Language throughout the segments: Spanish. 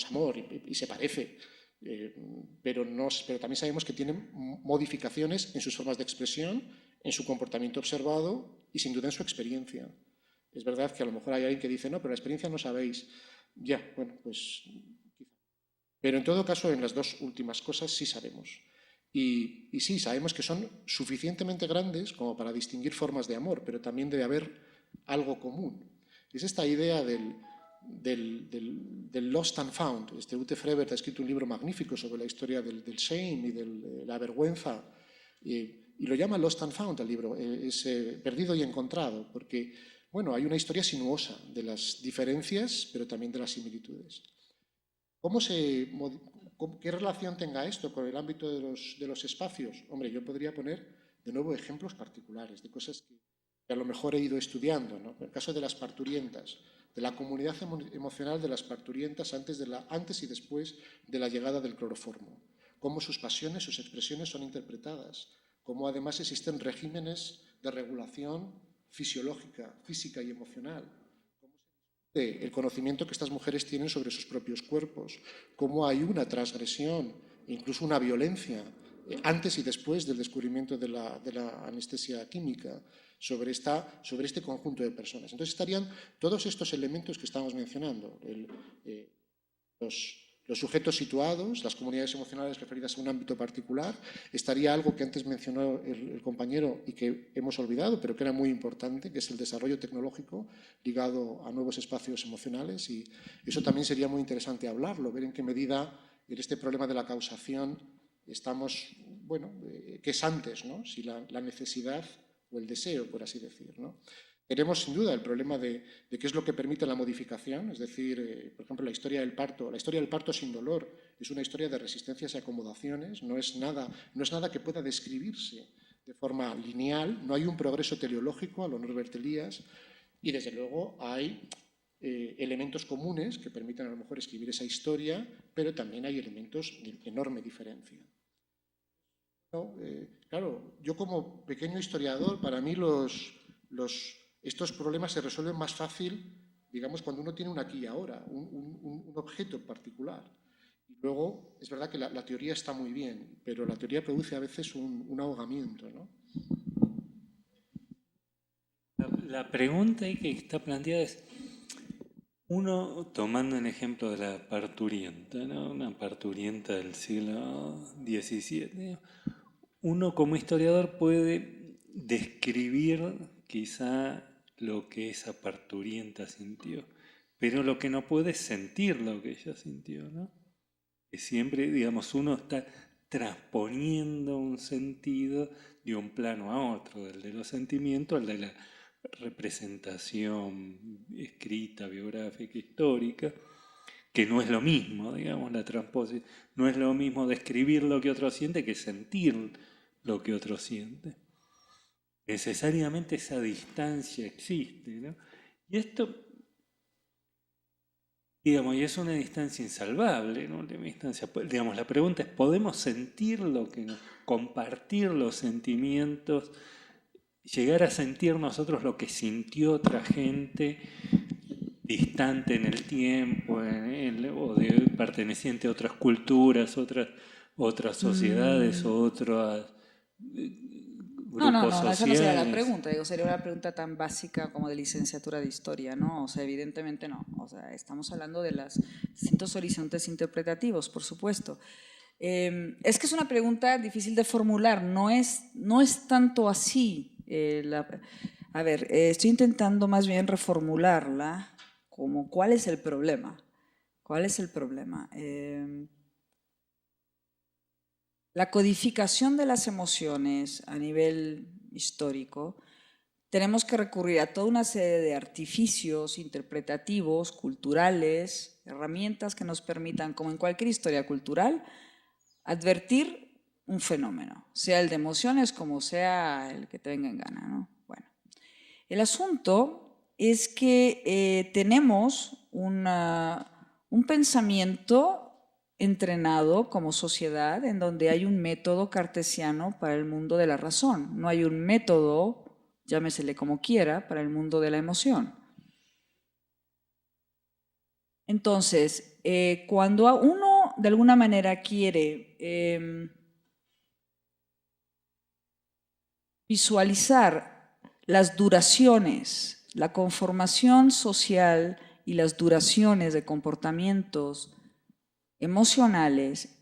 amor y se parece, pero también sabemos que tienen modificaciones en sus formas de expresión, en su comportamiento observado y sin duda en su experiencia. Es verdad que a lo mejor hay alguien que dice, no, pero la experiencia no sabéis. Ya, bueno, pues quizá. Pero en todo caso, en las dos últimas cosas sí sabemos. Y sí, sabemos que son suficientemente grandes como para distinguir formas de amor, pero también debe haber algo común. Es esta idea del lost and found. Ute Frevert ha escrito un libro magnífico sobre la historia del shame y de la vergüenza, y lo llama Lost and Found el libro, es perdido y encontrado, porque bueno, hay una historia sinuosa de las diferencias, pero también de las similitudes. ¿Qué relación tenga esto con el ámbito de los espacios? Hombre, yo podría poner de nuevo ejemplos particulares de cosas que a lo mejor he ido estudiando, ¿no? El caso de las parturientas, de la comunidad emocional de las parturientas antes y después de la llegada del cloroformo, cómo sus pasiones, sus expresiones son interpretadas, cómo además existen regímenes de regulación fisiológica, física y emocional, el conocimiento que estas mujeres tienen sobre sus propios cuerpos, cómo hay una transgresión, incluso una violencia, antes y después del descubrimiento de la anestesia química, sobre este conjunto de personas. Entonces estarían todos estos elementos que estamos mencionando, los sujetos situados, las comunidades emocionales referidas a un ámbito particular, estaría algo que antes mencionó el compañero y que hemos olvidado, pero que era muy importante, que es el desarrollo tecnológico ligado a nuevos espacios emocionales, y eso también sería muy interesante hablarlo, ver en qué medida en este problema de la causación estamos, bueno, qué es antes, ¿no? Si la necesidad o el deseo, por así decir, ¿no? Tenemos sin duda el problema de qué es lo que permite la modificación, es decir, por ejemplo, la historia del parto sin dolor es una historia de resistencias y acomodaciones, no es nada que pueda describirse de forma lineal, no hay un progreso teleológico a lo Norbert Elias, y desde luego hay elementos comunes que permiten a lo mejor escribir esa historia, pero también hay elementos de enorme diferencia. No, claro, yo como pequeño historiador, para mí estos problemas se resuelven más fácil, digamos, cuando uno tiene un aquí y ahora, un objeto particular. Y luego, es verdad que la teoría está muy bien, pero la teoría produce a veces un ahogamiento, ¿no? La pregunta ahí que está planteada es, uno, tomando el ejemplo de la parturienta, ¿no? Una parturienta del siglo XVII, uno como historiador puede describir quizá lo que esa parturienta sintió, pero lo que no puede es sentir lo que ella sintió, ¿no? Que siempre, digamos, uno está transponiendo un sentido de un plano a otro, del de los sentimientos al de la representación escrita, biográfica, histórica, que no es lo mismo, digamos, la transposición. No es lo mismo describir lo que otro siente que sentir lo que otro siente. Necesariamente esa distancia existe, ¿no? Y esto, digamos, y es una distancia insalvable, ¿no? Última instancia. Digamos, la pregunta es, ¿podemos sentir lo que nos, compartir los sentimientos, llegar a sentir nosotros lo que sintió otra gente distante en el tiempo o perteneciente a otras culturas, otras sociedades o otros grupos No, esa no sería la sociales? pregunta, digo, sería una pregunta tan básica como de licenciatura de historia, ¿no? O sea, evidentemente no, o sea, estamos hablando de los distintos horizontes interpretativos, por supuesto. Es que es una pregunta difícil de formular, no es tanto así. A ver, estoy intentando más bien reformularla como ¿cuál es el problema? ¿Cuál es el problema? La codificación de las emociones a nivel histórico, tenemos que recurrir a toda una serie de artificios interpretativos, culturales, herramientas que nos permitan, como en cualquier historia cultural, advertir un fenómeno, sea el de emociones como sea el que te venga en gana, ¿no? Bueno, el asunto es que tenemos un pensamiento entrenado como sociedad en donde hay un método cartesiano para el mundo de la razón, no hay un método, llámesele como quiera, para el mundo de la emoción. Entonces, cuando uno de alguna manera quiere visualizar las duraciones, la conformación social y las duraciones de comportamientos emocionales,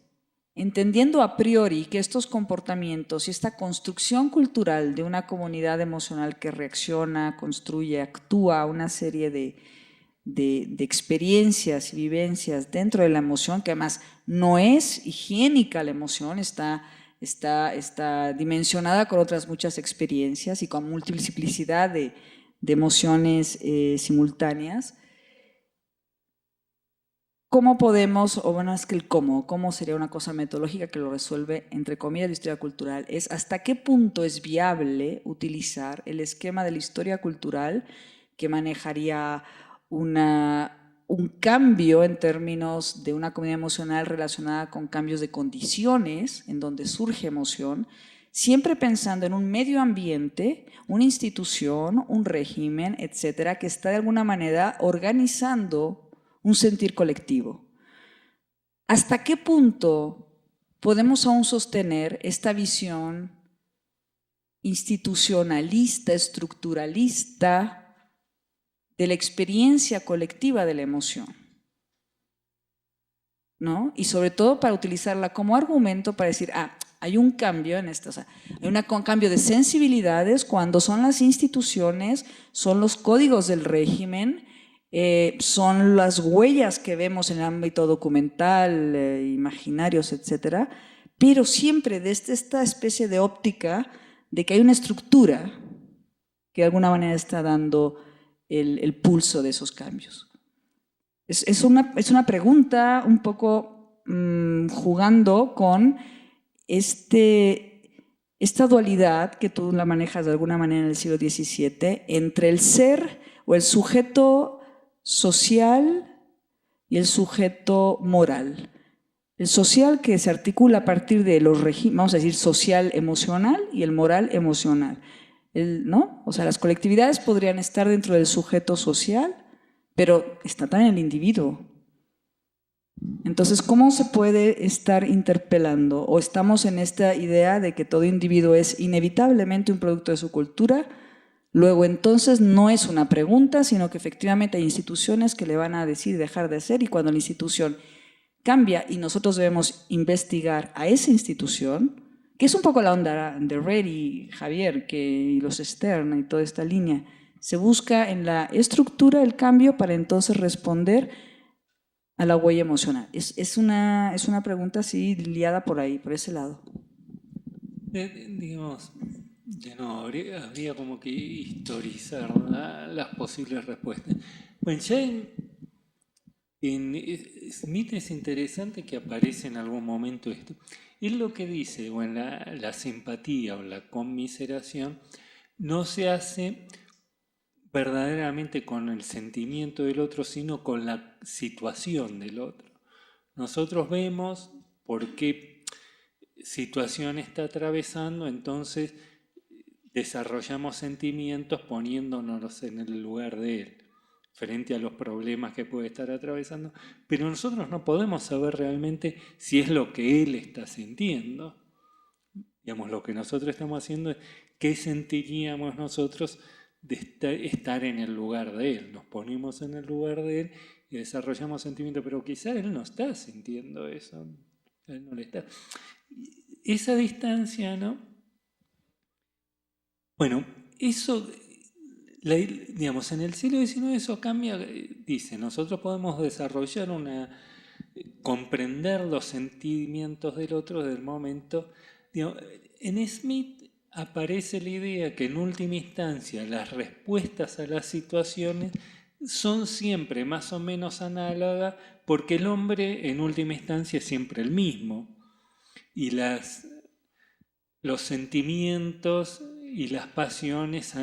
entendiendo a priori que estos comportamientos y esta construcción cultural de una comunidad emocional que reacciona, construye, actúa una serie de experiencias y vivencias dentro de la emoción, que además no es higiénica la emoción, está dimensionada con otras muchas experiencias y con multiplicidad de emociones simultáneas. ¿Cómo podemos, o bueno, es que el cómo sería una cosa metodológica que lo resuelve, entre comillas, la historia cultural, es hasta qué punto es viable utilizar el esquema de la historia cultural que manejaría un cambio en términos de una comunidad emocional relacionada con cambios de condiciones en donde surge emoción, siempre pensando en un medio ambiente, una institución, un régimen, etcétera, que está de alguna manera organizando un sentir colectivo. ¿Hasta qué punto podemos aún sostener esta visión institucionalista, estructuralista de la experiencia colectiva de la emoción? ¿No? Y sobre todo para utilizarla como argumento para decir, hay un cambio en esto, o sea, hay un cambio de sensibilidades cuando son las instituciones, son los códigos del régimen, son las huellas que vemos en el ámbito documental, imaginarios, etcétera, pero siempre desde esta especie de óptica de que hay una estructura que de alguna manera está dando el pulso de esos cambios. Es una pregunta un poco jugando con esta dualidad que tú la manejas de alguna manera en el siglo XVII entre el ser o el sujeto social y el sujeto moral. El social que se articula a partir de los regímenes, vamos a decir, social emocional y el moral emocional. ¿No? O sea, las colectividades podrían estar dentro del sujeto social, pero está también el individuo. Entonces, ¿cómo se puede estar interpelando? ¿O estamos en esta idea de que todo individuo es inevitablemente un producto de su cultura? Luego, entonces, no es una pregunta, sino que efectivamente hay instituciones que le van a decir dejar de ser, y cuando la institución cambia y nosotros debemos investigar a esa institución, que es un poco la onda de Red y Javier y los Stern y toda esta línea, se busca en la estructura el cambio para entonces responder a la huella emocional. Es una pregunta así liada por ahí, por ese lado. Digamos, habría como que historizar las posibles respuestas. Bueno, ya en Smith es interesante que aparece en algún momento esto. Él lo que dice, bueno, la simpatía o la conmiseración no se hace verdaderamente con el sentimiento del otro, sino con la situación del otro. Nosotros vemos por qué situación está atravesando, entonces desarrollamos sentimientos poniéndonos en el lugar de él, frente a los problemas que puede estar atravesando, pero nosotros no podemos saber realmente si es lo que él está sintiendo. Digamos, lo que nosotros estamos haciendo es qué sentiríamos nosotros de estar en el lugar de él. Nos ponemos en el lugar de él y desarrollamos sentimientos, pero quizá él no está sintiendo eso. Él no le está. Esa distancia, ¿no? Bueno, eso, digamos, en el siglo XIX eso cambia, dice, nosotros podemos desarrollar comprender los sentimientos del otro del momento. Digamos, en Smith aparece la idea que en última instancia las respuestas a las situaciones son siempre más o menos análogas porque el hombre en última instancia es siempre el mismo y los sentimientos y las pasiones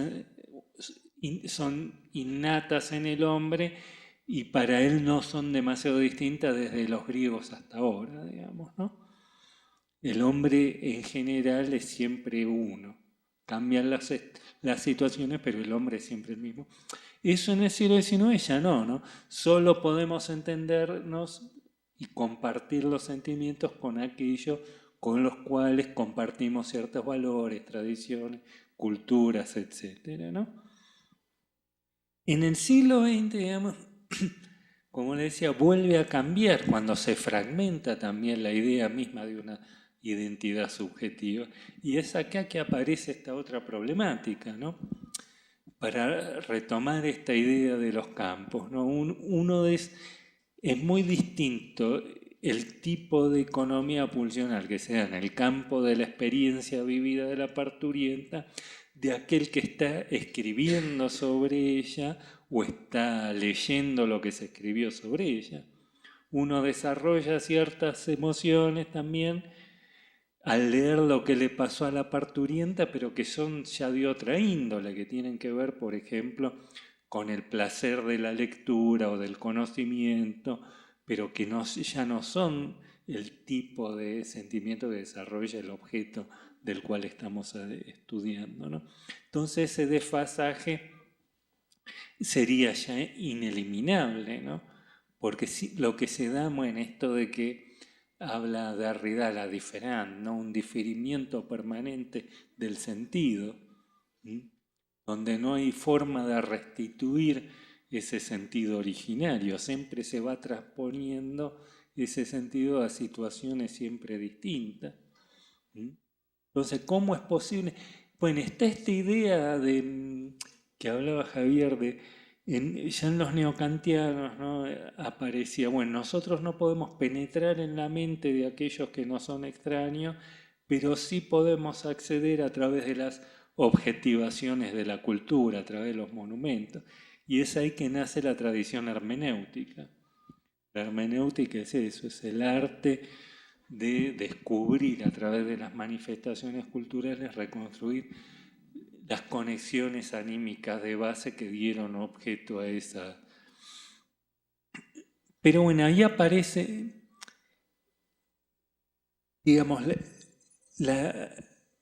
son innatas en el hombre y para él no son demasiado distintas desde los griegos hasta ahora, digamos, ¿no? El hombre en general es siempre uno. Cambian las situaciones, pero el hombre es siempre el mismo. Eso en el siglo XIX ya no. Solo podemos entendernos y compartir los sentimientos con aquellos con los cuales compartimos ciertos valores, tradiciones, culturas, etcétera, ¿no? En el siglo XX, digamos, como le decía, vuelve a cambiar cuando se fragmenta también la idea misma de una identidad subjetiva. Y es acá que aparece esta otra problemática, ¿no? Para retomar esta idea de los campos, ¿no? Es muy distinto el tipo de economía pulsional que se da en el campo de la experiencia vivida de la parturienta de aquel que está escribiendo sobre ella o está leyendo lo que se escribió sobre ella. Uno desarrolla ciertas emociones también al leer lo que le pasó a la parturienta, pero que son ya de otra índole, que tienen que ver, por ejemplo, con el placer de la lectura o del conocimiento, pero que ya no son el tipo de sentimiento que desarrolla el objeto del cual estamos estudiando, ¿no? Entonces ese desfasaje sería ya ineliminable, ¿no? Porque lo que se da en esto de que habla Derrida la diferencia, ¿no? Un diferimiento permanente del sentido, donde no hay forma de restituir ese sentido originario, siempre se va transponiendo ese sentido a situaciones siempre distintas. Entonces, ¿cómo es posible? Bueno, está esta idea que hablaba Javier ya en los neocantianos, ¿no? Aparecía, bueno, nosotros no podemos penetrar en la mente de aquellos que no son extraños, pero sí podemos acceder a través de las objetivaciones de la cultura, a través de los monumentos. Y es ahí que nace la tradición hermenéutica. La hermenéutica es eso, es el arte de descubrir a través de las manifestaciones culturales, reconstruir las conexiones anímicas de base que dieron objeto a esa. Pero bueno, ahí aparece, digamos,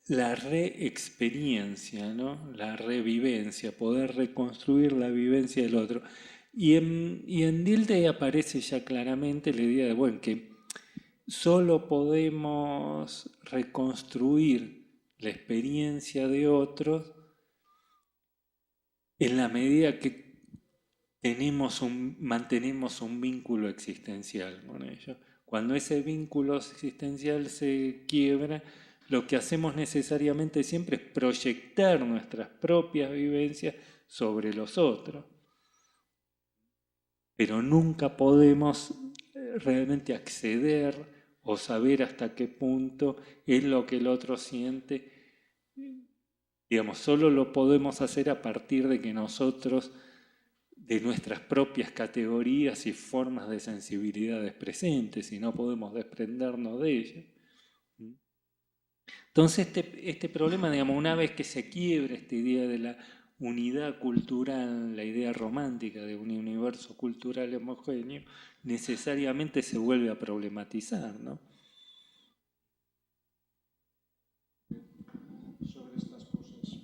la reexperiencia, ¿no? La revivencia, poder reconstruir la vivencia del otro. Y en Dilthey aparece ya claramente la idea de, bueno, que solo podemos reconstruir la experiencia de otros en la medida que mantenemos un vínculo existencial con ellos. Cuando ese vínculo existencial se quiebra, lo que hacemos necesariamente siempre es proyectar nuestras propias vivencias sobre los otros. Pero nunca podemos realmente acceder o saber hasta qué punto es lo que el otro siente. Digamos, solo lo podemos hacer a partir de que nosotros, de nuestras propias categorías y formas de sensibilidades presentes, y no podemos desprendernos de ellas. Entonces este problema, digamos, una vez que se quiebra esta idea de la unidad cultural, la idea romántica de un universo cultural homogéneo, necesariamente se vuelve a problematizar, ¿no? Sobre estas cosas.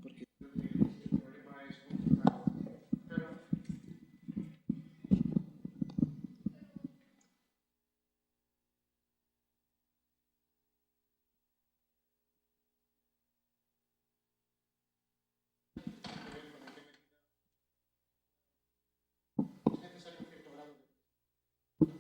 Porque el problema es complicado. Es necesario un cierto grado de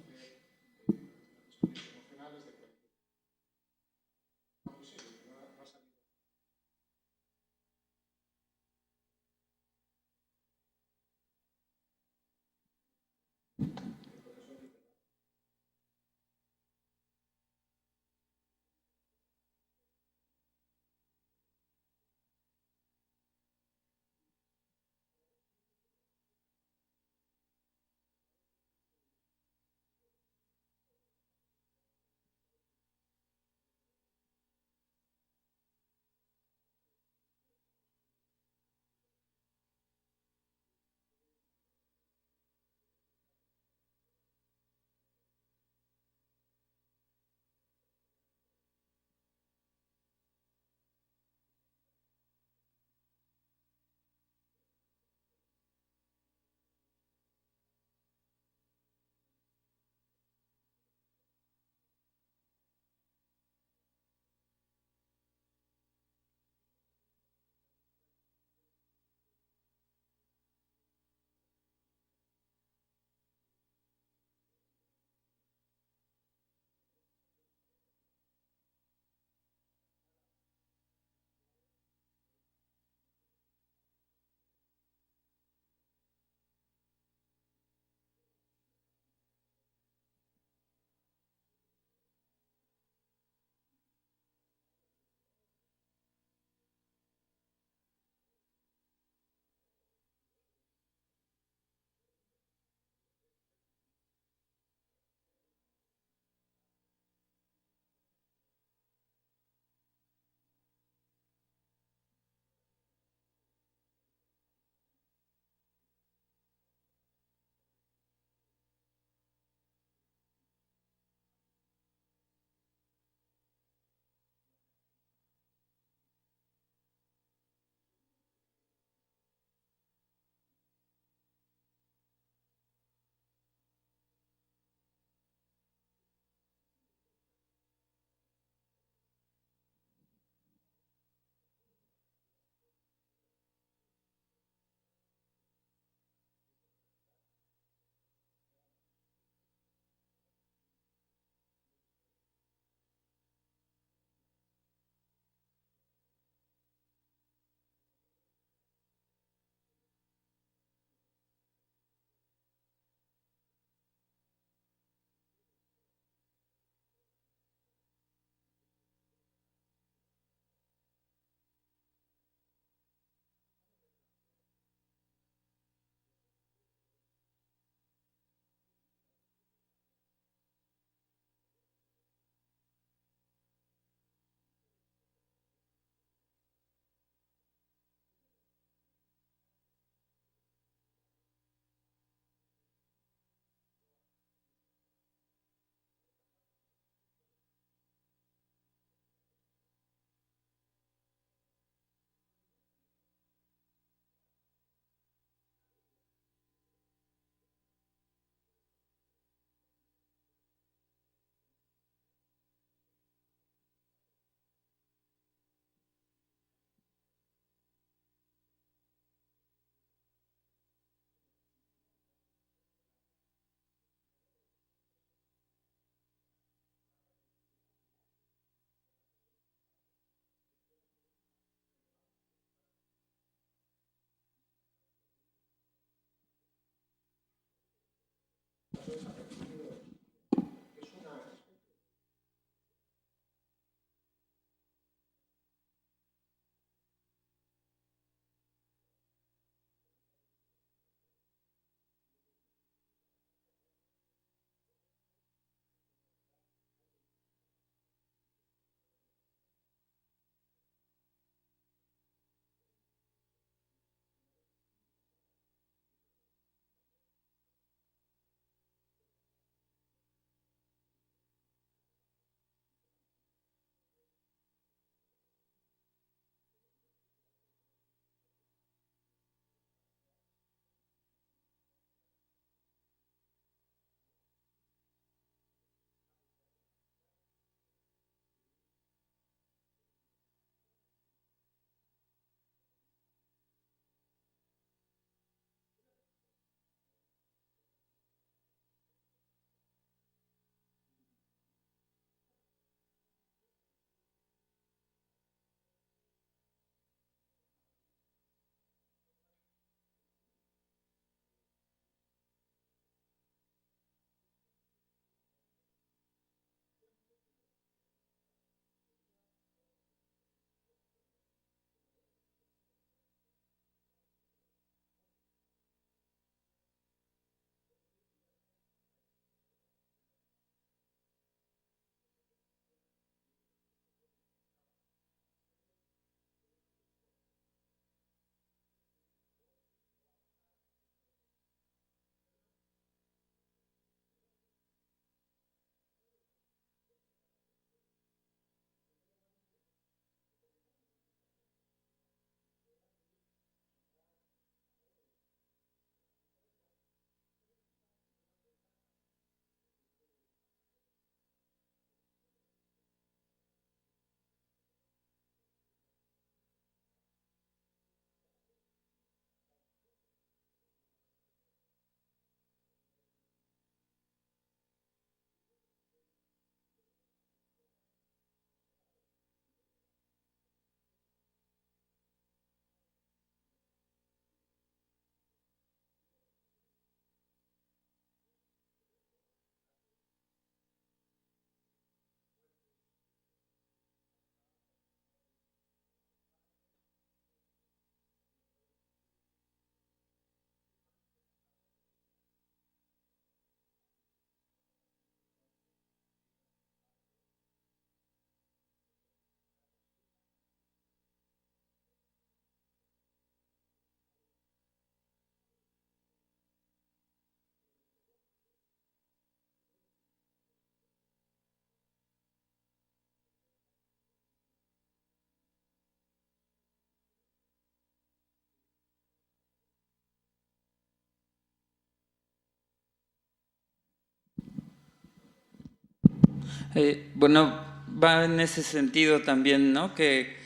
Bueno, va en ese sentido también, ¿no? Que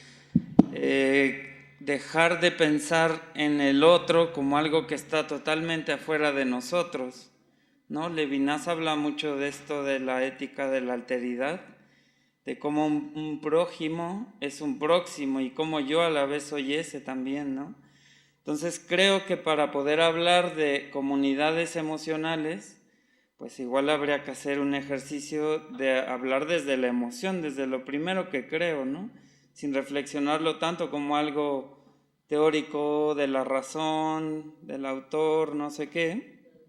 dejar de pensar en el otro como algo que está totalmente afuera de nosotros, ¿no? Levinas habla mucho de esto, de la ética de la alteridad, de cómo un prójimo es un próximo y cómo yo a la vez soy ese también, ¿no? Entonces creo que para poder hablar de comunidades emocionales, pues igual habría que hacer un ejercicio de hablar desde la emoción, desde lo primero que creo, ¿no? Sin reflexionarlo tanto como algo teórico de la razón, del autor, no sé qué.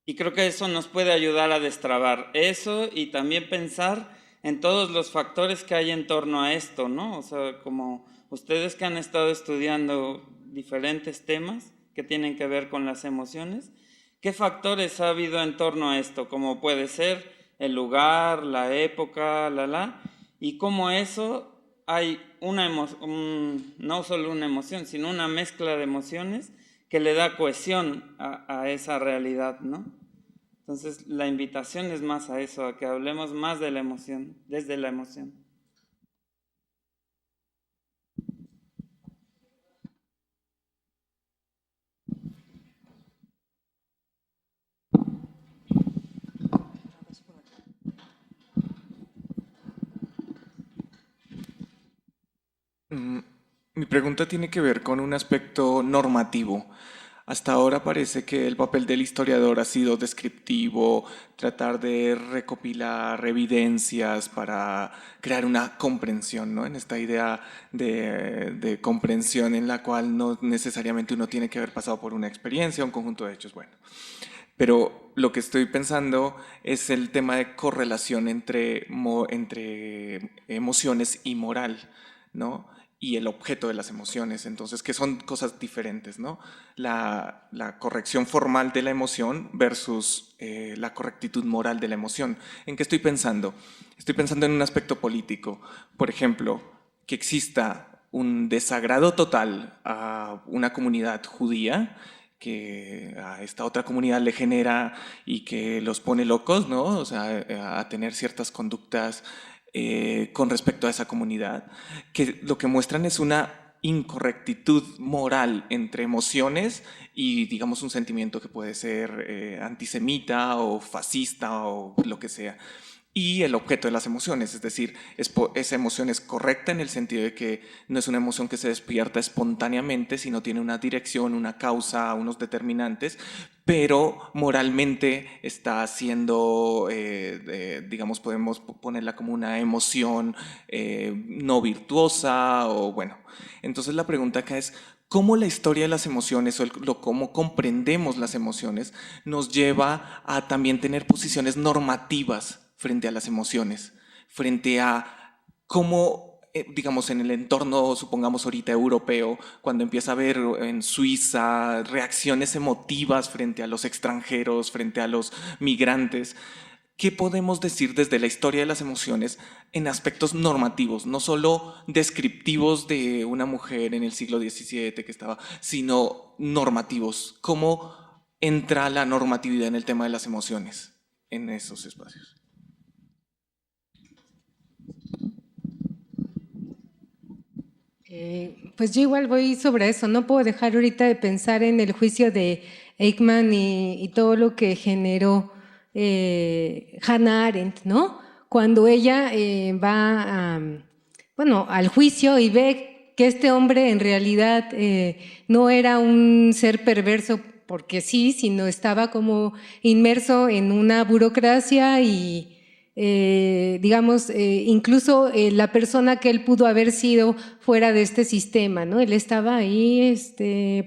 Y creo que eso nos puede ayudar a destrabar eso y también pensar en todos los factores que hay en torno a esto, ¿no? O sea, como ustedes que han estado estudiando diferentes temas que tienen que ver con las emociones, ¿qué factores ha habido en torno a esto? Como puede ser el lugar, la época, y cómo eso hay una no solo una emoción, sino una mezcla de emociones que le da cohesión a esa realidad, ¿no? Entonces la invitación es más a eso, a que hablemos más de la emoción, desde la emoción. Mi pregunta tiene que ver con un aspecto normativo. Hasta ahora parece que el papel del historiador ha sido descriptivo, tratar de recopilar evidencias para crear una comprensión, ¿no? En esta idea de comprensión en la cual no necesariamente uno tiene que haber pasado por una experiencia, un conjunto de hechos, bueno. Pero lo que estoy pensando es el tema de correlación entre emociones y moral, ¿no? Y el objeto de las emociones, entonces, que son cosas diferentes, ¿no? La corrección formal de la emoción versus la correctitud moral de la emoción. ¿En qué estoy pensando? Estoy pensando en un aspecto político. Por ejemplo, que exista un desagrado total a una comunidad judía que a esta otra comunidad le genera y que los pone locos, ¿no? O sea, a tener ciertas conductas con respecto a esa comunidad, que lo que muestran es una incorrectitud moral entre emociones y, digamos, un sentimiento que puede ser antisemita o fascista o lo que sea. Y el objeto de las emociones, es decir, esa emoción es correcta en el sentido de que no es una emoción que se despierta espontáneamente, sino tiene una dirección, una causa, unos determinantes, pero moralmente está siendo, digamos, podemos ponerla como una emoción no virtuosa o bueno. Entonces la pregunta acá es, cómo la historia de las emociones o cómo comprendemos las emociones nos lleva a también tener posiciones normativas frente a las emociones, frente a cómo, digamos, en el entorno, supongamos ahorita europeo, cuando empieza a haber en Suiza reacciones emotivas frente a los extranjeros, frente a los migrantes. ¿Qué podemos decir desde la historia de las emociones en aspectos normativos, no solo descriptivos de una mujer en el siglo XVII que estaba, sino normativos? ¿Cómo entra la normatividad en el tema de las emociones en esos espacios? Pues yo igual voy sobre eso, no puedo dejar ahorita de pensar en el juicio de Eichmann y todo lo que generó Hannah Arendt, ¿no? Cuando ella va bueno, al juicio y ve que este hombre en realidad no era un ser perverso porque sí, sino estaba como inmerso en una burocracia y digamos, incluso la persona que él pudo haber sido fuera de este sistema, ¿no? Él estaba ahí,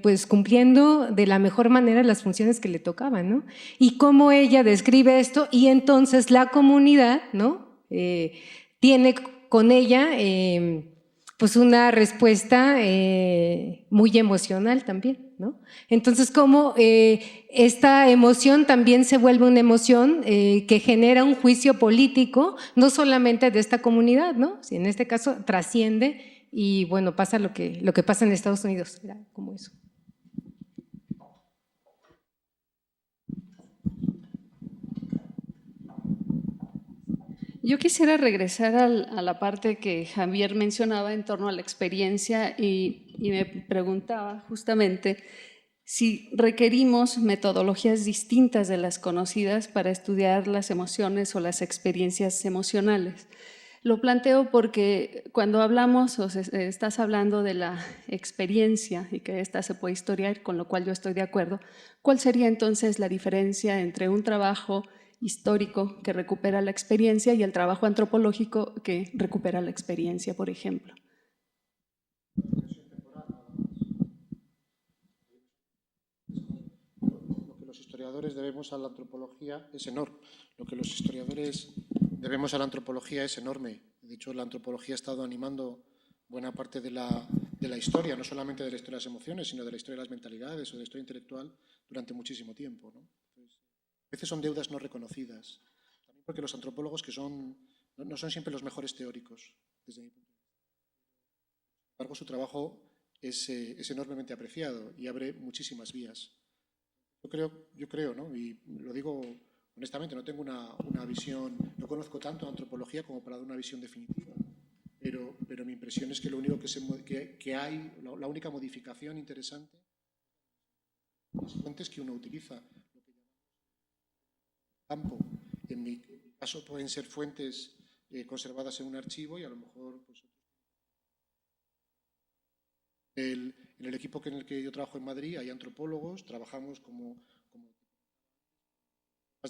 pues cumpliendo de la mejor manera las funciones que le tocaban, ¿no? Y cómo ella describe esto y entonces la comunidad, ¿no? Tiene con ella, pues una respuesta muy emocional también, ¿no? Entonces, cómo esta emoción también se vuelve una emoción que genera un juicio político, no solamente de esta comunidad, ¿no? Si en este caso trasciende y, bueno, pasa lo que pasa en Estados Unidos, era como eso. Yo quisiera regresar a la parte que Javier mencionaba en torno a la experiencia y me preguntaba justamente si requerimos metodologías distintas de las conocidas para estudiar las emociones o las experiencias emocionales. Lo planteo porque cuando hablamos o estás hablando de la experiencia y que ésta se puede historiar, con lo cual yo estoy de acuerdo, ¿cuál sería entonces la diferencia entre un trabajo histórico que recupera la experiencia y el trabajo antropológico que recupera la experiencia, por ejemplo? Lo que los historiadores debemos a la antropología es enorme. Lo que los historiadores debemos a la antropología es enorme. De hecho, la antropología ha estado animando buena parte de la historia, no solamente de la historia de las emociones, sino de la historia de las mentalidades o de la historia intelectual durante muchísimo tiempo, ¿no? Entonces, a veces son deudas no reconocidas. También porque los antropólogos no son siempre los mejores teóricos, desde mi punto de vista. Sin embargo, su trabajo es enormemente apreciado y abre muchísimas vías. Yo creo, ¿no? Y lo digo honestamente, no tengo una visión, no conozco tanto antropología como para dar una visión definitiva, pero mi impresión es que lo único que hay, la única modificación interesante, las fuentes que uno utiliza, lo que llamamos campo. En mi caso pueden ser fuentes conservadas en un archivo y a lo mejor pues, en el equipo en el que yo trabajo en Madrid hay antropólogos, trabajamos como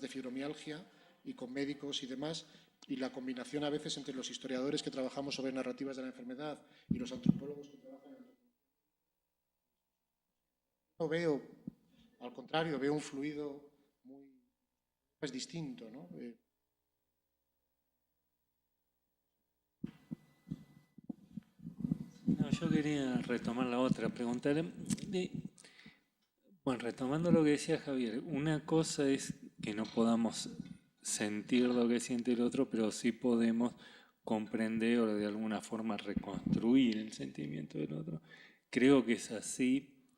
de fibromialgia y con médicos y demás, y la combinación a veces entre los historiadores que trabajamos sobre narrativas de la enfermedad y los antropólogos que trabajan en no veo, al contrario, veo un fluido muy distinto, ¿no? No, yo quería retomar la otra pregunta. Bueno, retomando lo que decía Javier, una cosa es que no podamos sentir lo que siente el otro, pero sí podemos comprender o de alguna forma reconstruir el sentimiento del otro. Creo que es así,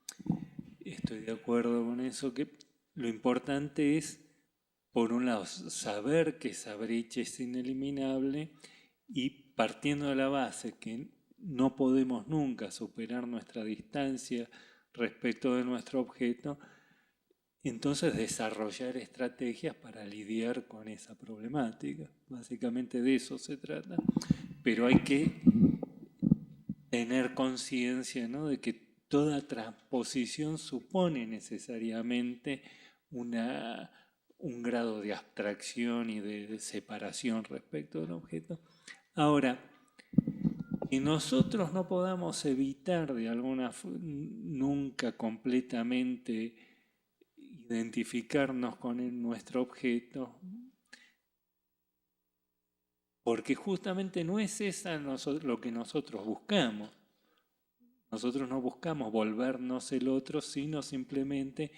estoy de acuerdo con eso, que lo importante es, por un lado, saber que esa brecha es ineliminable y partiendo de la base que no podemos nunca superar nuestra distancia respecto de nuestro objeto, entonces desarrollar estrategias para lidiar con esa problemática. Básicamente de eso se trata. Pero hay que tener conciencia, ¿no?, de que toda transposición supone necesariamente un grado de abstracción y de separación respecto del objeto. Ahora, que nosotros no podamos evitar de alguna nunca completamente identificarnos con nuestro objeto, porque justamente no es esa lo que nosotros buscamos. Nosotros no buscamos volvernos el otro, sino simplemente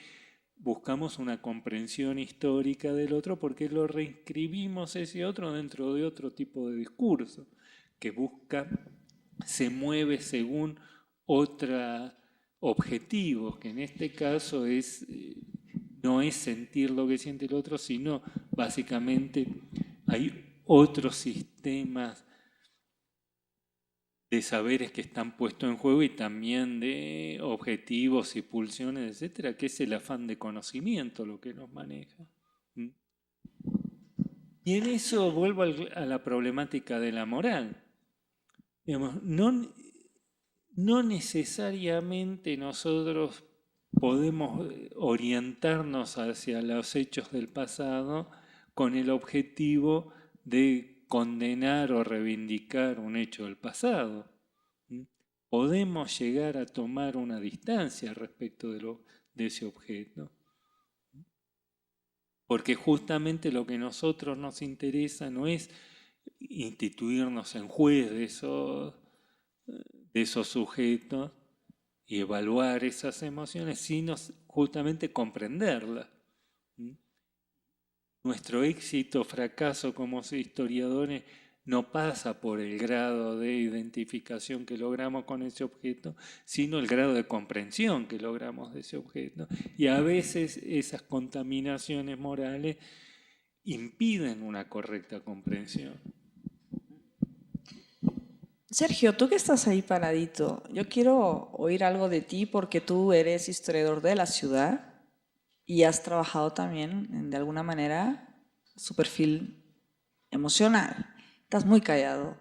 buscamos una comprensión histórica del otro porque lo reinscribimos ese otro dentro de otro tipo de discurso que se mueve según otros objetivos, que en este caso no es sentir lo que siente el otro, sino básicamente hay otros sistemas de saberes que están puestos en juego y también de objetivos y pulsiones, etcétera, que es el afán de conocimiento lo que nos maneja. Y en eso vuelvo a la problemática de la moral. Digamos, no necesariamente nosotros podemos orientarnos hacia los hechos del pasado con el objetivo de condenar o reivindicar un hecho del pasado. Podemos llegar a tomar una distancia respecto de ese objeto. Porque justamente lo que a nosotros nos interesa no es instituirnos en juez de esos sujetos y evaluar esas emociones, sino justamente comprenderlas. Nuestro éxito o fracaso como historiadores no pasa por el grado de identificación que logramos con ese objeto, sino el grado de comprensión que logramos de ese objeto. Y a veces esas contaminaciones morales impiden una correcta comprensión. Sergio, tú que estás ahí paradito, yo quiero oír algo de ti porque tú eres historiador de la ciudad y has trabajado también, de alguna manera, su perfil emocional. Estás muy callado.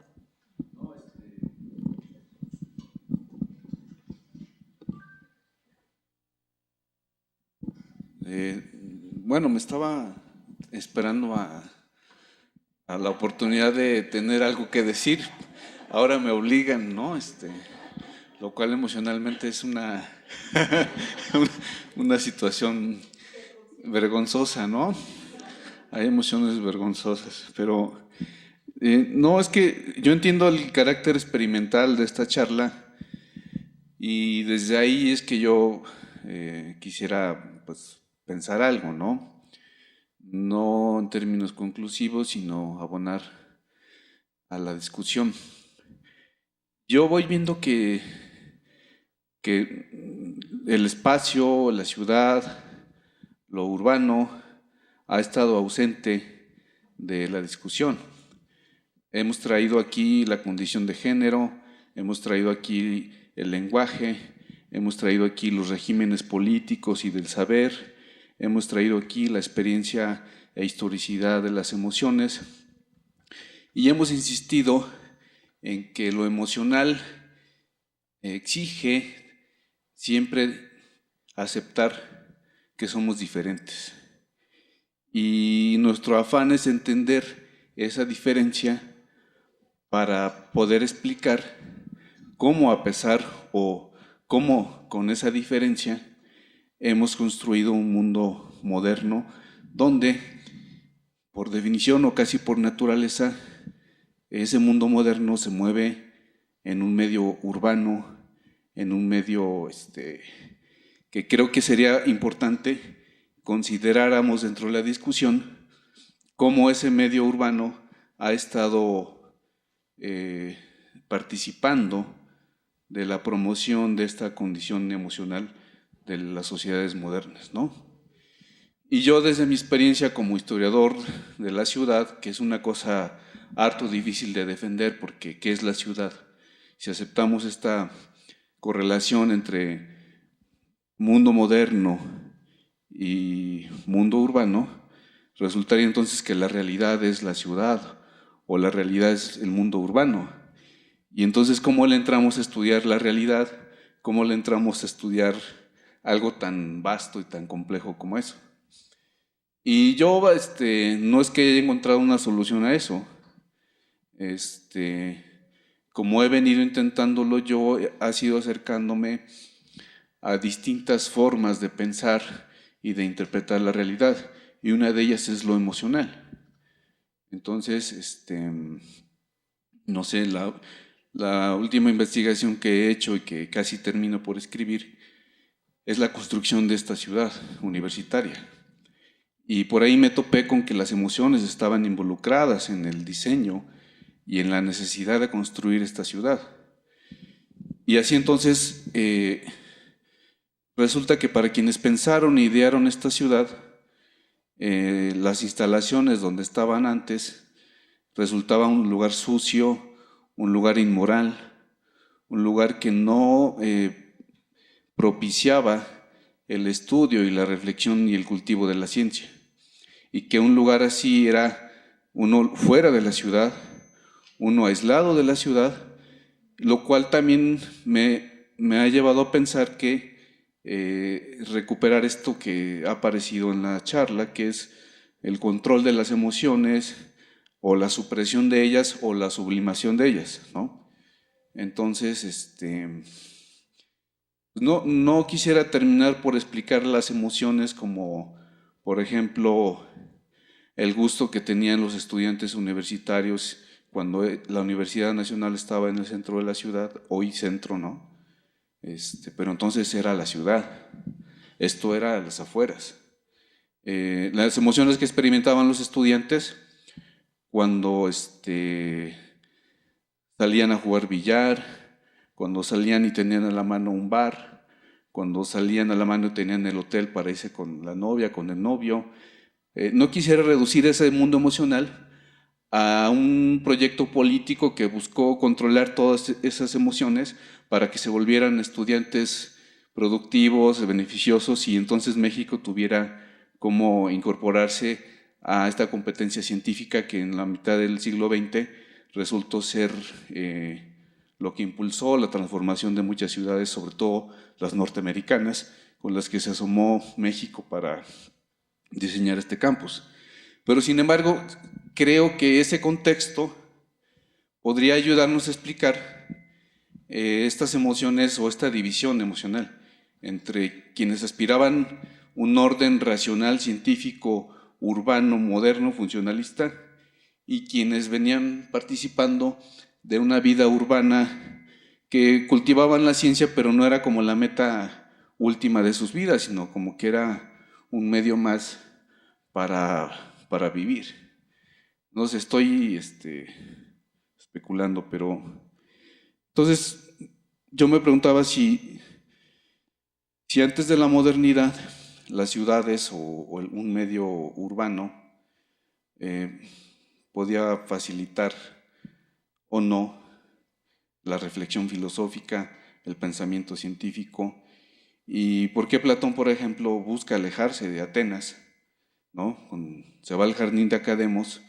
Bueno, me estaba esperando a la oportunidad de tener algo que decir. Ahora me obligan, ¿no? Lo cual emocionalmente es una, una situación vergonzosa, ¿no? Hay emociones vergonzosas, pero no, es que yo entiendo el carácter experimental de esta charla y desde ahí es que yo quisiera pues, pensar algo, ¿no? No en términos conclusivos, sino abonar a la discusión. Yo voy viendo que el espacio, la ciudad, lo urbano ha estado ausente de la discusión. Hemos traído aquí la condición de género, hemos traído aquí el lenguaje, hemos traído aquí los regímenes políticos y del saber, hemos traído aquí la experiencia e historicidad de las emociones y hemos insistido en que lo emocional exige siempre aceptar que somos diferentes. Y nuestro afán es entender esa diferencia para poder explicar cómo a pesar o cómo con esa diferencia hemos construido un mundo moderno donde, por definición o casi por naturaleza, ese mundo moderno se mueve en un medio urbano, en un medio que creo que sería importante consideráramos dentro de la discusión cómo ese medio urbano ha estado participando de la promoción de esta condición emocional de las sociedades modernas, ¿no? Y yo desde mi experiencia como historiador de la ciudad, que es una cosa harto difícil de defender porque ¿qué es la ciudad? Si aceptamos esta correlación entre mundo moderno y mundo urbano, resultaría entonces que la realidad es la ciudad o la realidad es el mundo urbano. Y entonces, ¿cómo le entramos a estudiar la realidad? ¿Cómo le entramos a estudiar algo tan vasto y tan complejo como eso? Y yo no es que haya encontrado una solución a eso. Como he venido intentándolo, yo ha sido acercándome a distintas formas de pensar y de interpretar la realidad, y una de ellas es lo emocional. Entonces, no sé, la última investigación que he hecho y que casi termino por escribir es la construcción de esta ciudad universitaria. Y por ahí me topé con que las emociones estaban involucradas en el diseño y en la necesidad de construir esta ciudad. Y así entonces resulta que para quienes pensaron e idearon esta ciudad, las instalaciones donde estaban antes resultaban un lugar sucio, un lugar inmoral, un lugar que no propiciaba el estudio y la reflexión y el cultivo de la ciencia. Y que un lugar así era uno fuera de la ciudad, uno aislado de la ciudad, lo cual también me ha llevado a pensar que recuperar esto que ha aparecido en la charla, que es el control de las emociones o la supresión de ellas o la sublimación de ellas, ¿no? Entonces, no quisiera terminar por explicar las emociones como, por ejemplo, el gusto que tenían los estudiantes universitarios cuando la Universidad Nacional estaba en el centro de la ciudad, hoy centro, ¿no? Pero entonces era la ciudad, esto era a las afueras. Las emociones que experimentaban los estudiantes cuando salían a jugar billar, cuando salían y tenían a la mano un bar, cuando salían a la mano y tenían el hotel para irse con la novia, con el novio, no quisiera reducir ese mundo emocional a un proyecto político que buscó controlar todas esas emociones para que se volvieran estudiantes productivos, beneficiosos, y entonces México tuviera cómo incorporarse a esta competencia científica que en la mitad del siglo XX resultó ser lo que impulsó la transformación de muchas ciudades, sobre todo las norteamericanas, con las que se asomó México para diseñar este campus. Pero sin embargo, creo que ese contexto podría ayudarnos a explicar estas emociones o esta división emocional entre quienes aspiraban un orden racional, científico, urbano, moderno, funcionalista, y quienes venían participando de una vida urbana que cultivaban la ciencia, pero no era como la meta última de sus vidas, sino como que era un medio más para vivir. No sé, estoy especulando, pero entonces yo me preguntaba si antes de la modernidad las ciudades o un medio urbano podía facilitar o no la reflexión filosófica, el pensamiento científico, y por qué Platón, por ejemplo, busca alejarse de Atenas, ¿no? Se va al jardín de Academos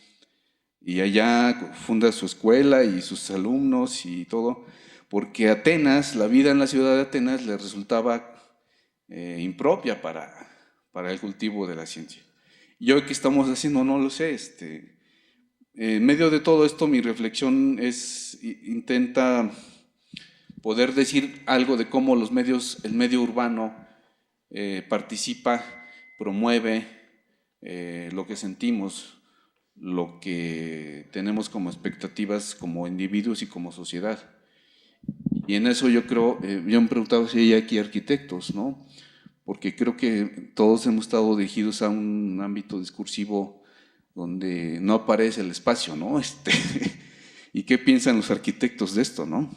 y allá funda su escuela y sus alumnos y todo, porque Atenas, la vida en la ciudad de Atenas le resultaba impropia para el cultivo de la ciencia. ¿Y hoy qué estamos haciendo? No lo sé. En medio de todo esto, mi reflexión intenta poder decir algo de cómo el medio urbano participa, promueve lo que sentimos, lo que tenemos como expectativas como individuos y como sociedad. Y en eso yo creo, yo me preguntaba si hay aquí arquitectos, ¿no? Porque creo que todos hemos estado dirigidos a un ámbito discursivo donde no aparece el espacio, ¿no? ¿Y qué piensan los arquitectos de esto, no?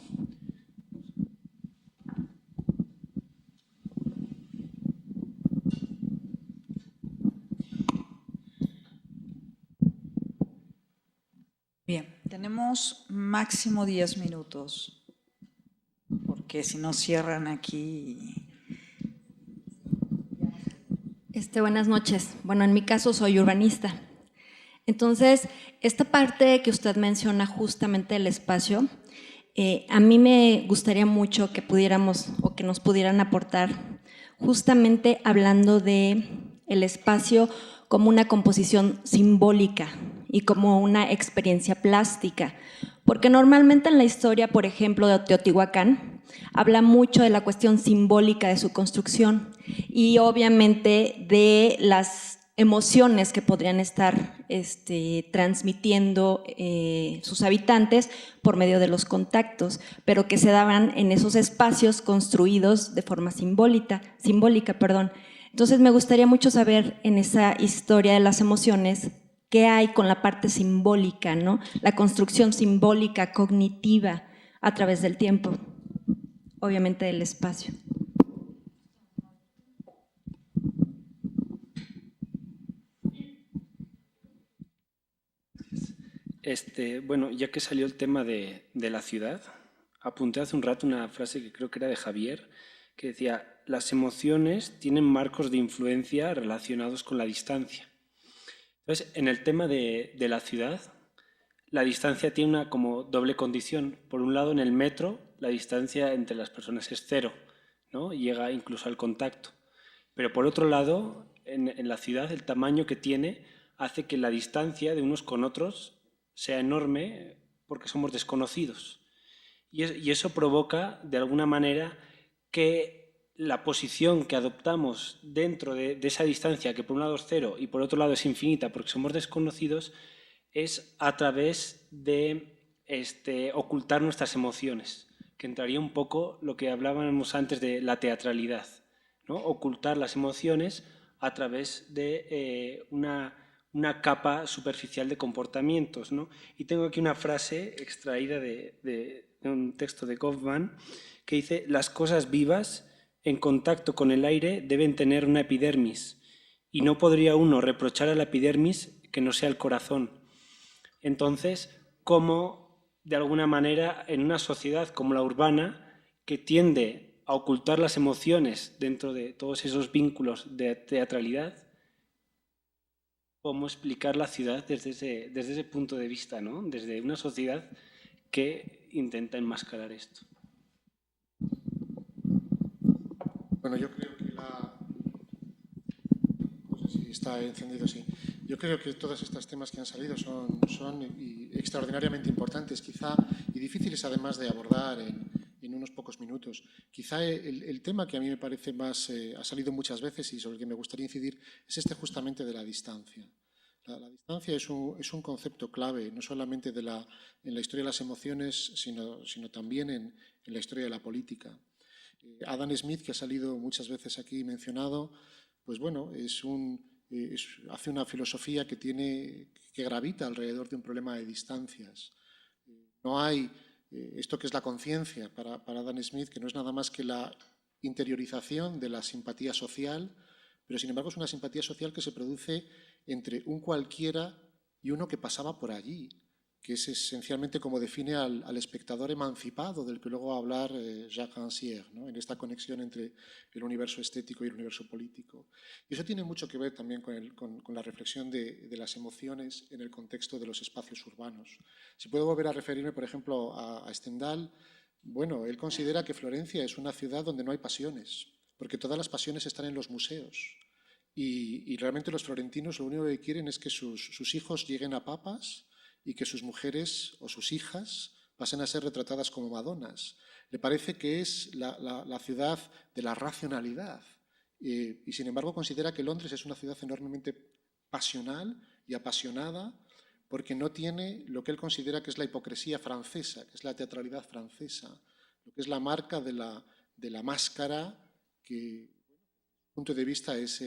Bien, tenemos máximo 10 minutos, porque si no cierran aquí. Buenas noches. Bueno, en mi caso soy urbanista. Entonces, esta parte que usted menciona justamente del espacio, a mí me gustaría mucho que pudiéramos o que nos pudieran aportar justamente hablando de el espacio como una composición simbólica y como una experiencia plástica. Porque normalmente en la historia, por ejemplo, de Teotihuacán, habla mucho de la cuestión simbólica de su construcción y obviamente de las emociones que podrían estar transmitiendo sus habitantes por medio de los contactos, pero que se daban en esos espacios construidos de forma simbólica. Entonces me gustaría mucho saber en esa historia de las emociones qué hay con la parte simbólica, ¿no? La construcción simbólica, cognitiva, a través del tiempo, obviamente del espacio. Bueno, ya que salió el tema de la ciudad, apunté hace un rato una frase que creo que era de Javier, que decía: las emociones tienen marcos de influencia relacionados con la distancia. Entonces, en el tema de la ciudad, la distancia tiene una como doble condición. Por un lado, en el metro, la distancia entre las personas es cero, ¿no? Llega incluso al contacto. Pero por otro lado, en la ciudad, el tamaño que tiene hace que la distancia de unos con otros sea enorme porque somos desconocidos. Y eso provoca, de alguna manera, que la posición que adoptamos dentro de esa distancia, que por un lado es cero y por otro lado es infinita porque somos desconocidos, es a través de ocultar nuestras emociones, que entraría un poco lo que hablábamos antes de la teatralidad, ¿no? Ocultar las emociones a través de una capa superficial de comportamientos, ¿no? Y tengo aquí una frase extraída de un texto de Goffman que dice: las cosas vivas en contacto con el aire deben tener una epidermis y no podría uno reprochar a la epidermis que no sea el corazón. Entonces, ¿cómo, de alguna manera, en una sociedad como la urbana, que tiende a ocultar las emociones dentro de todos esos vínculos de teatralidad, cómo explicar la ciudad desde ese punto de vista, ¿no? Desde una sociedad que intenta enmascarar esto? Bueno, yo creo que no sé si está encendido, sí. Yo creo que todos estos temas que han salido son extraordinariamente importantes, quizá, y difíciles además de abordar en unos pocos minutos. Quizá el tema que a mí me parece más, ha salido muchas veces y sobre el que me gustaría incidir, es este justamente de la distancia. La distancia es un concepto clave, no solamente en la historia de las emociones, sino también en la historia de la política. Adam Smith, que ha salido muchas veces aquí mencionado, pues bueno, hace una filosofía que gravita alrededor de un problema de distancias. No hay esto que es la conciencia para Adam Smith, que no es nada más que la interiorización de la simpatía social, pero sin embargo es una simpatía social que se produce entre un cualquiera y uno que pasaba por allí, que es esencialmente como define al espectador emancipado, del que luego va a hablar Jacques Rancière, ¿no? En esta conexión entre el universo estético y el universo político. Y eso tiene mucho que ver también con la reflexión de las emociones en el contexto de los espacios urbanos. Si puedo volver a referirme, por ejemplo, a Stendhal, bueno, él considera que Florencia es una ciudad donde no hay pasiones, porque todas las pasiones están en los museos. Y realmente los florentinos lo único que quieren es que sus hijos lleguen a papas y que sus mujeres o sus hijas pasen a ser retratadas como Madonas. Le parece que es la ciudad de la racionalidad y sin embargo considera que Londres es una ciudad enormemente pasional y apasionada porque no tiene lo que él considera que es la hipocresía francesa, que es la teatralidad francesa, lo que es la marca de la máscara que, desde mi punto de vista, es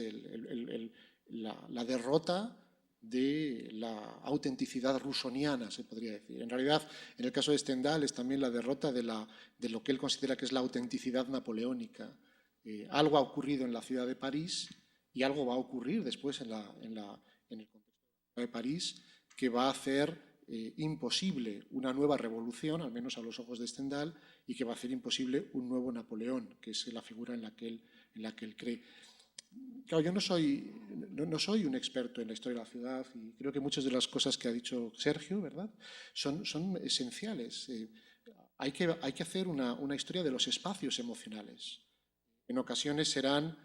la derrota de la autenticidad rusoniana, se podría decir. En realidad, en el caso de Stendhal, es también la derrota de lo que él considera que es la autenticidad napoleónica. Algo ha ocurrido en la ciudad de París y algo va a ocurrir después en el contexto de París que va a hacer imposible una nueva revolución, al menos a los ojos de Stendhal, y que va a hacer imposible un nuevo Napoleón, que es la figura en la que él cree. Claro, yo no soy un experto en la historia de la ciudad y creo que muchas de las cosas que ha dicho Sergio, ¿verdad?, son esenciales. Hay que hacer una historia de los espacios emocionales. En ocasiones serán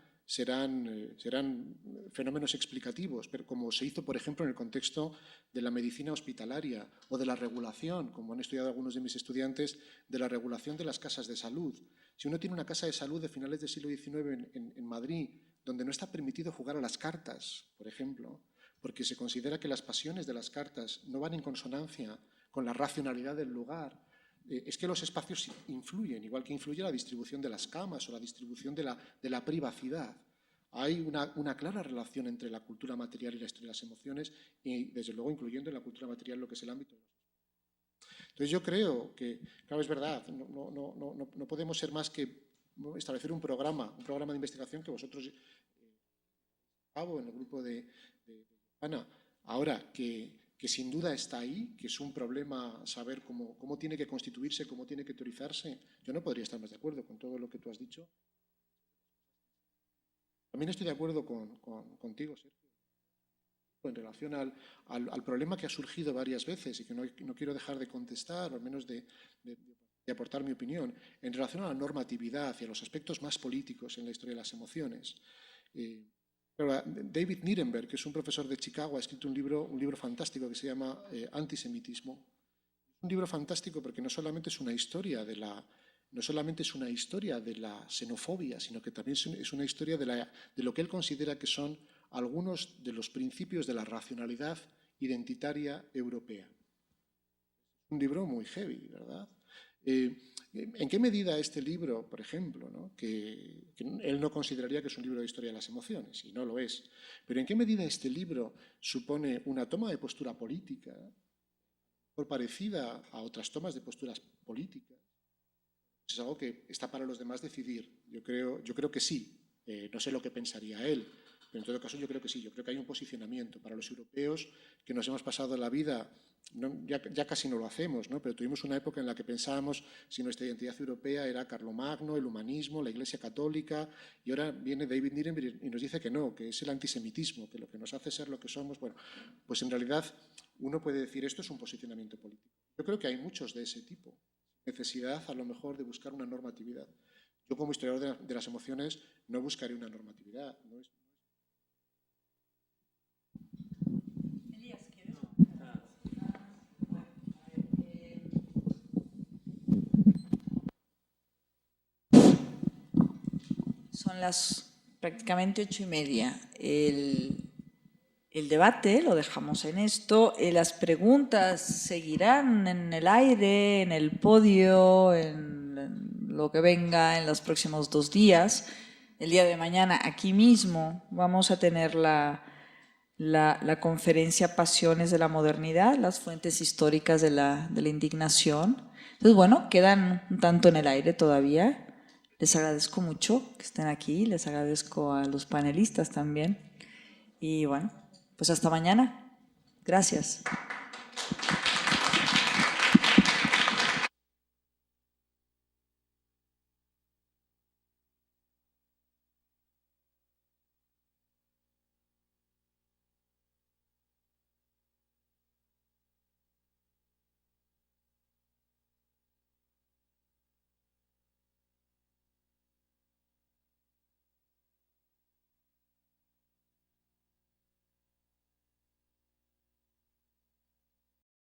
fenómenos explicativos, pero como se hizo, por ejemplo, en el contexto de la medicina hospitalaria o de la regulación, como han estudiado algunos de mis estudiantes, de la regulación de las casas de salud. Si uno tiene una casa de salud de finales del siglo XIX en Madrid, donde no está permitido jugar a las cartas, por ejemplo, porque se considera que las pasiones de las cartas no van en consonancia con la racionalidad del lugar, es que los espacios influyen, igual que influye la distribución de las camas o la distribución de la privacidad. Hay una clara relación entre la cultura material y la historia de las emociones y, desde luego, incluyendo en la cultura material lo que es el ámbito. Entonces yo creo que, claro, es verdad, no podemos ser más que establecer un programa de investigación que vosotros hago en el grupo de Ana. Ahora, que sin duda está ahí, que es un problema saber cómo tiene que constituirse, cómo tiene que teorizarse. Yo no podría estar más de acuerdo con todo lo que tú has dicho. También estoy de acuerdo contigo, Sergio, en relación al problema que ha surgido varias veces y que no quiero dejar de contestar, o al menos de aportar mi opinión, en relación a la normatividad y a los aspectos más políticos en la historia de las emociones. David Nirenberg, que es un profesor de Chicago, ha escrito un libro fantástico que se llama Antisemitismo. Un libro fantástico porque no solamente es una historia de la xenofobia, sino que también es una historia de lo que él considera que son algunos de los principios de la racionalidad identitaria europea. Un libro muy heavy, ¿verdad? ¿En qué medida este libro, por ejemplo, ¿no?, que él no consideraría que es un libro de historia de las emociones, y no lo es, pero en qué medida este libro supone una toma de postura política, por parecida a otras tomas de posturas políticas? Es algo que está para los demás decidir. Yo creo que sí. No sé lo que pensaría él, Pero en todo caso yo creo que sí, yo creo que hay un posicionamiento para los europeos que nos hemos pasado la vida, ya casi no lo hacemos, ¿no? Pero tuvimos una época en la que pensábamos si nuestra identidad europea era Carlomagno, el humanismo, la Iglesia Católica, y ahora viene David Nirenberg y nos dice que no, que es el antisemitismo, que lo que nos hace ser lo que somos. Bueno, pues en realidad uno puede decir esto es un posicionamiento político. Yo creo que hay muchos de ese tipo, necesidad a lo mejor de buscar una normatividad. Yo como historiador de las emociones no buscaré una normatividad, ¿no? Son las prácticamente 8:30. El debate lo dejamos en esto. Las preguntas seguirán en el aire, en el podio, en lo que venga en los próximos 2 días. El día de mañana, aquí mismo, vamos a tener la conferencia Pasiones de la Modernidad, las fuentes históricas de la indignación. Entonces, bueno, quedan un tanto en el aire todavía. Les agradezco mucho que estén aquí, les agradezco a los panelistas también. Y bueno, pues hasta mañana. Gracias.